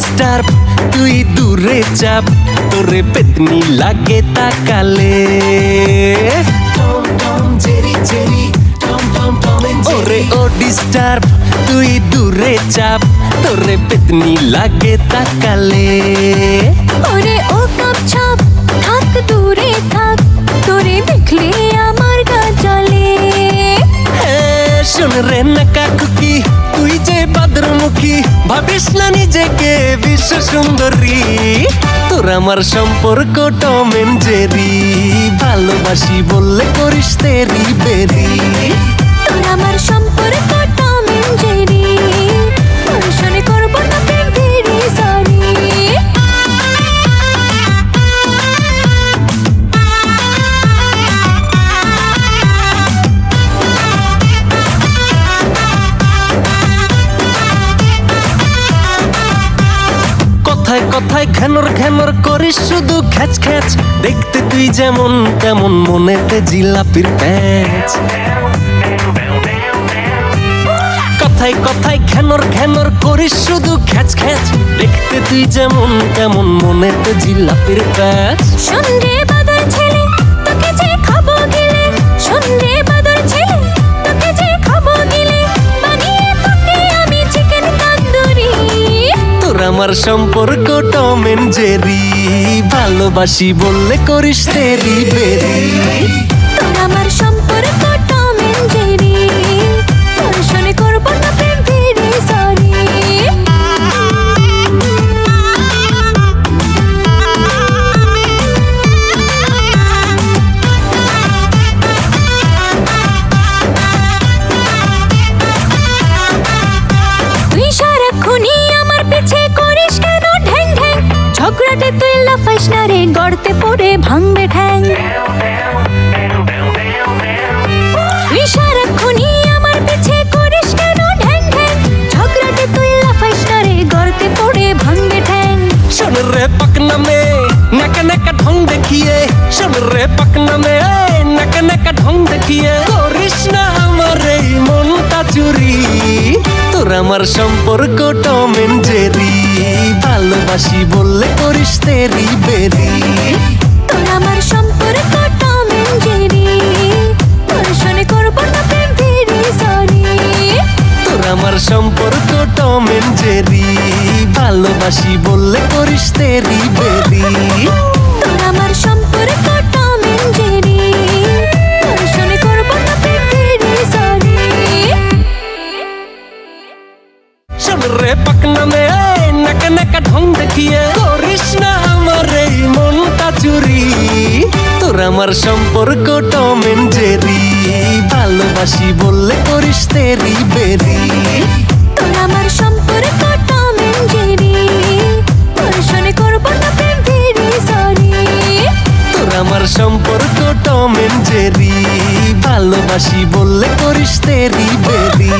disturb তুই দূরে চাপ তোরে পেতনি লাগে তাকালে ওরে ও ডিস্টার্ব তুই দূরে চাপ তোরে পেতনি লাগে তাকালে ওরে ও কাপ ছাপ থাক দূরে থাক তোরে দেখলে আমার গা জ্বলে শোন রে নাকা খুকি তুই যে বাদরমুখী ভাবিস না নিজেকে বিশ্ব সুন্দরী তোর আমার সম্পর্ক টম এন্ড জেরি ভালোবাসি বললে করিস তেরি বেরি তোর আমার সম্পর্ক টম এন্ড জেরি তোর সনে করব না প্রেম ভেরি সরি কথায় কথায় ঘ্যানর ঘ্যানর করিস শুধু খ্যাচ খ্যাচ দেখতে তুই যেমন তেমন মনেতে জিলাপির প্যাচ কথায় কথায় ঘ্যানর ঘ্যানর করিস শুধু খ্যাচ খ্যাচ দেখতে তুই যেমন তেমন মনেতে জিলাপির প্যাচ শোন রে বাদর ছেলে তোকে যে খাবো গিলে শোন রে বাদর ছেলে তোকে যে খাবো গিলে বানিয়ে তোকে আমি চিকেন তন্দুরি তোর আমার সম্পর্ক টম এন্ড জেরি ভালোবাসি বললে করিস তেরি বেরি তোর আমার সম্পর্ক টম এন্ড জেরি তোর সনে করব না প্রেম ভেরি সরি তুই সারাক্ষণই আমার পিছে করিস কেন ঢ্যাং ঢ্যাং ঝগড়াটে তুই লাফাইস না রে গড়তে পড়ে ভাঙবে ঠ্যাং তুই সারাক্ষণই আমার পিছে করিস কেন ঢ্যাং ঢ্যাং ঝগড়াটে তুই লাফাইস না রে গড়তে পড়ে ভাঙবে ঠ্যাং শোন রে পাকনা মে নাকা নাকা ঢং দেখিয়ে শোন রে পাকনা মে নাকা নাকা ঢং দেখিয়ে করিস না আমার এই মনটা চুরি তোর আমার সম্পর্ক টম এন্ড জেরি ভালোবাসি বললে করিস তেরি বেরি তোর আমার সম্পর্ক টম এন্ড জেরি তোর সনে করব না প্রেম ভেরি সরি তোর আমার সম্পর্ক টম এন্ড জেরি ভালোবাসি বললে করিস তেরি বেরি তোর আমার সম্পর্ক টম এন্ড জেরি তোর সনে করব না প্রেম ভেরি সরি শোন রে পাকনা মে নাকা নাকা ঢং দেখিয়ে করিস না আমার এই মনটা চুরি তোর আমার সম্পর্ক টম এন্ড জেরি ভালোবাসি বললে করিস তেরি বেরি তোর আমার সম্পর্ক টম এন্ড জেরি তোর সনে করব না প্রেম ভেরি সরি তোর আমার সম্পর্ক টম এন্ড জেরি ভালোবাসি বললে করিস তেরি বেরি